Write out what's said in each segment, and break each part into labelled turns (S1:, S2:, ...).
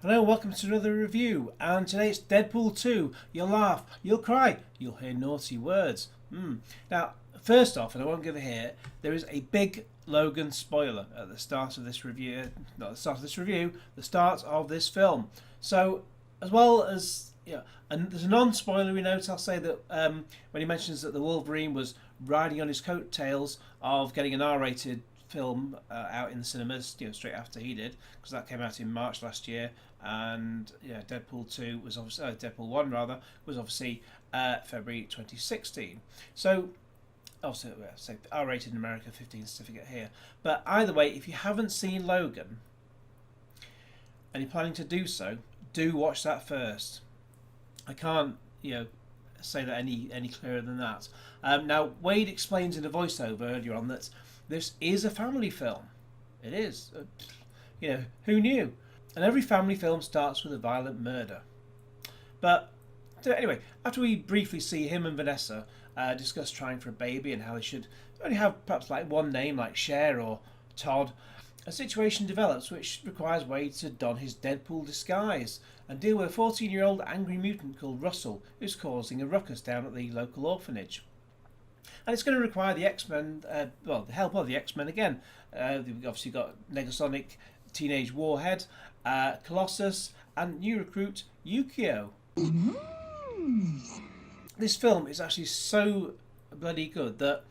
S1: Hello, welcome to another review, and today it's Deadpool 2. You'll laugh, you'll cry, you'll hear naughty words. Now, first off, and I won't give it here, there is a big Logan spoiler at the start of this review. Not the start of this review, the start of this film. So, as well as, and there's a non-spoilery note, I'll say that when he mentions that the Wolverine was riding on his coattails of getting an R-rated film out in the cinemas, straight after he did, because that came out in March last year, and Deadpool 2 was obviously Deadpool 1 rather was obviously February 2016. So also say R-rated in America, 15 certificate here. But either way, if you haven't seen Logan and you're planning to do so, do watch that first. I can't say that any clearer than that. Now Wade explains in a voiceover earlier on that this is a family film. It is. Who knew? And every family film starts with a violent murder. But anyway, after we briefly see him and Vanessa discuss trying for a baby and how they should only have perhaps like one name like Cher or Todd, a situation develops which requires Wade to don his Deadpool disguise and deal with a 14-year-old angry mutant called Russell who's causing a ruckus down at the local orphanage. And it's going to require the X-Men, the help of the X-Men again. We've obviously got Negasonic, Teenage Warhead, Colossus, and new recruit Yukio. This film is actually so bloody good that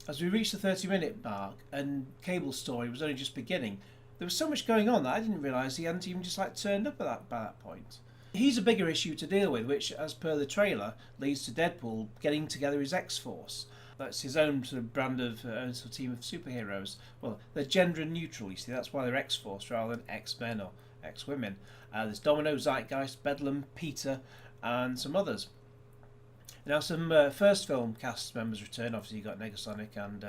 S1: as we reached the 30-minute mark and Cable's story was only just beginning, there was so much going on that I didn't realise he hadn't even just turned up by that point. He's a bigger issue to deal with, which, as per the trailer, leads to Deadpool getting together his X-Force. That's his own sort of brand of own sort of team of superheroes. Well, they're gender neutral, you see. That's why they're X-Force rather than X-Men or X-Women. There's Domino, Zeitgeist, Bedlam, Peter, and some others. Now, some first film cast members return. Obviously, you've got Negasonic and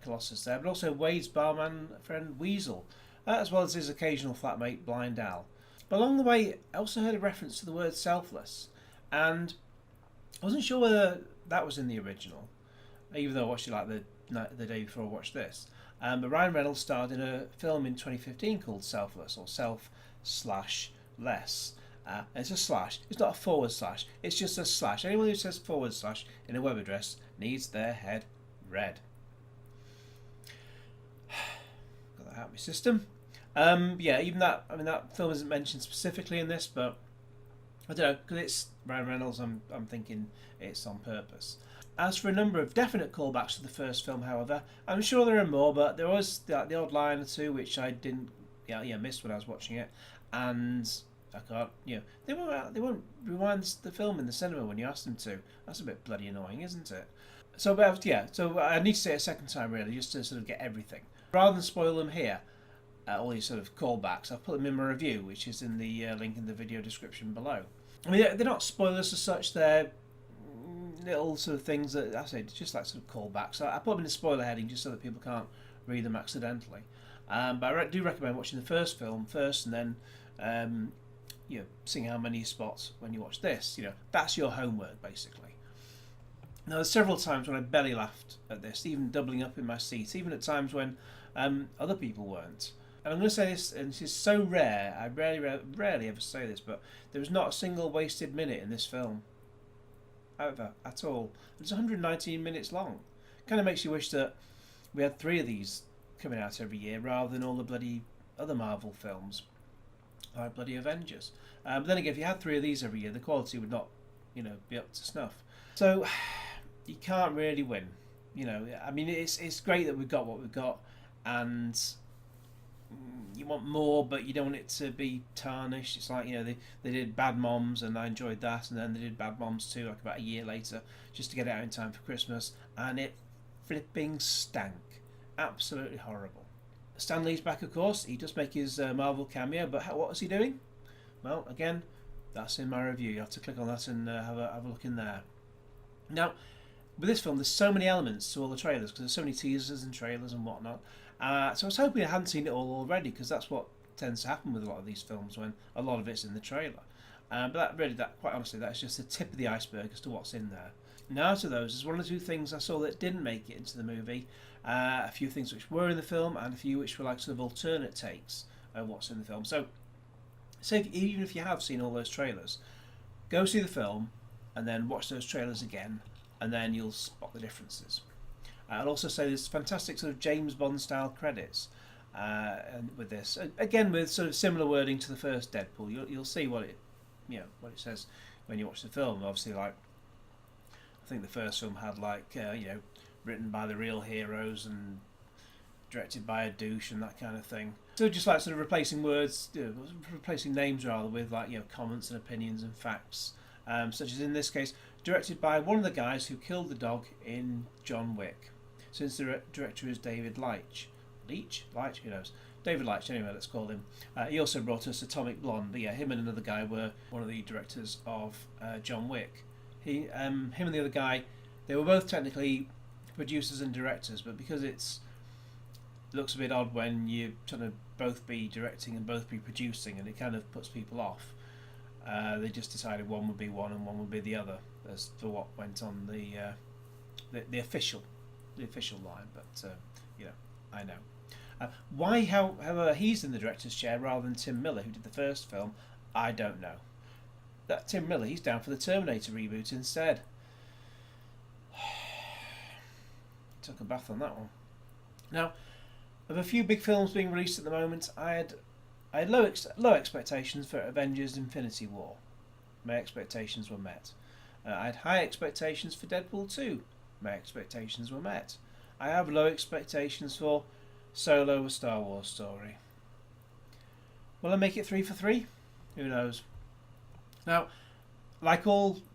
S1: Colossus there, but also Wade's barman friend Weasel, as well as his occasional flatmate Blind Al. But along the way, I also heard a reference to the word selfless, and I wasn't sure whether that was in the original, even though I watched it the day before I watched this. But Ryan Reynolds starred in a film in 2015 called Selfless, or Self/Less. It's a slash. It's not a forward slash. It's just a slash. Anyone who says forward slash in a web address needs their head read. Got that out of my system. Even that. I mean, that film isn't mentioned specifically in this, but I don't know, because it's Ryan Reynolds. I'm thinking it's on purpose. As for a number of definite callbacks to the first film, however, I'm sure there are more, but there was the odd line or two which I didn't missed when I was watching it, and I can't they won't rewind the film in the cinema when you ask them to. That's a bit bloody annoying, isn't it? So I need to say it a second time really, just to sort of get everything rather than spoil them here. All these sort of callbacks, I've put them in my review, which is in the link in the video description below. I mean, they're not spoilers as such. They're little sort of things that I say, just like sort of callbacks. So I put them in the spoiler heading just so that people can't read them accidentally. But I do recommend watching the first film first, and then seeing how many spots when you watch this. That's your homework basically. Now, there's several times when I belly laughed at this, even doubling up in my seat, even at times when other people weren't. And I'm going to say this, and this is so rare, I rarely ever say this, but there was not a single wasted minute in this film. Ever, at all. It's 119 minutes long. Kind of makes you wish that we had 3 of these coming out every year rather than all the bloody other Marvel films, like bloody Avengers. But then again, if you had 3 of these every year, the quality would not, be up to snuff. So you can't really win. I mean, it's great that we've got what we've got, and you want more, but you don't want it to be tarnished. It's like they did Bad Moms, and I enjoyed that, and then they did Bad Moms 2 like about a year later, just to get it out in time for Christmas, and it flipping stank. Absolutely horrible. Stan Lee's back, of course. He does make his Marvel cameo, but what was he doing? Well, again, that's in my review. You have to click on that and have a look in there. Now, with this film, there's so many elements to all the trailers, because there's so many teasers and trailers and whatnot. So I was hoping I hadn't seen it all already, because that's what tends to happen with a lot of these films, when a lot of it's in the trailer. But quite honestly, that's just the tip of the iceberg as to what's in there. Now to those, there's one or two things I saw that didn't make it into the movie, a few things which were in the film, and a few which were like sort of alternate takes of what's in the film. So say even if you have seen all those trailers, go see the film and then watch those trailers again, and then you'll spot the differences. I'll also say there's fantastic sort of James Bond style credits and with this, again with sort of similar wording to the first Deadpool. You'll see what it says when you watch the film. Obviously, like I think the first film had like written by the real heroes and directed by a douche and that kind of thing. So just like sort of replacing words, replacing names rather with like comments and opinions and facts, such as in this case, directed by one of the guys who killed the dog in John Wick. Since the director is David Leitch, who knows? David Leitch, anyway, let's call him. He also brought us Atomic Blonde, but yeah, him and another guy were one of the directors of John Wick. Him and the other guy, they were both technically producers and directors, but because it looks a bit odd when you're trying to both be directing and both be producing, and it kind of puts people off. They just decided one would be one and one would be the other as for what went on the official line. But I know. Why, however, he's in the director's chair rather than Tim Miller, who did the first film, I don't know. That Tim Miller, he's down for the Terminator reboot instead. Took a bath on that one. Now, of a few big films being released at the moment, I had low expectations for Avengers: Infinity War. My expectations were met. I had high expectations for Deadpool 2. My expectations were met. I have low expectations for Solo: A Star Wars Story. Will I make it 3 for 3? Who knows? Now, like almost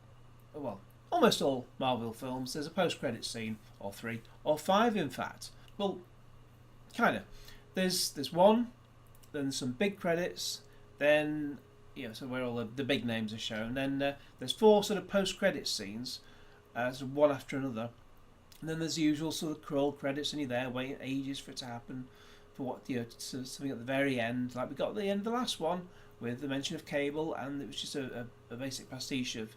S1: all Marvel films, there's a post-credits scene, or 3, or 5 in fact. Well, kind of. There's one, then some big credits, then so where all the big names are shown. Then there's 4 sort of post-credits scenes, sort of one after another. And then there's the usual sort of crawl credits, and you're there waiting ages for it to happen, for what something at the very end. Like we got at the end of the last one with the mention of Cable, and it was just a basic pastiche of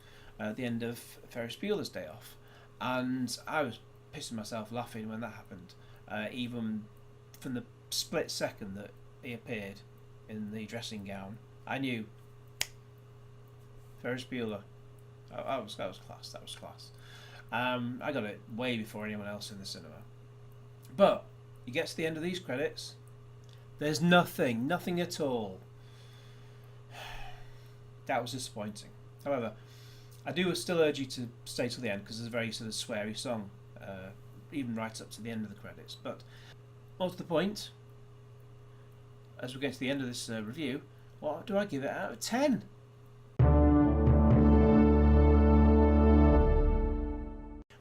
S1: the end of Ferris Bueller's Day Off, and I was pissing myself laughing when that happened. Even from the split second that he appeared in the dressing gown, I knew Ferris Bueller. That was class. That was class. I got it way before anyone else in the cinema. But you get to the end of these credits, there's nothing at all. That was disappointing. However, I do still urge you to stay till the end because there's a very sort of sweary song, even right up to the end of the credits. But more to the point, as we get to the end of this review, what do I give it out of 10?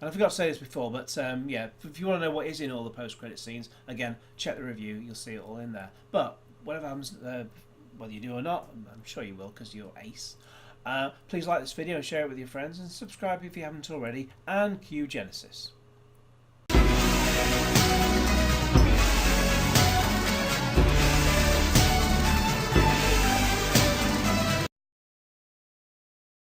S1: And I forgot to say this before, but if you want to know what is in all the post-credit scenes, again, check the review, you'll see it all in there. But whatever happens, whether you do or not, I'm sure you will because you're ace, please like this video and share it with your friends, and subscribe if you haven't already, and cue Genesis.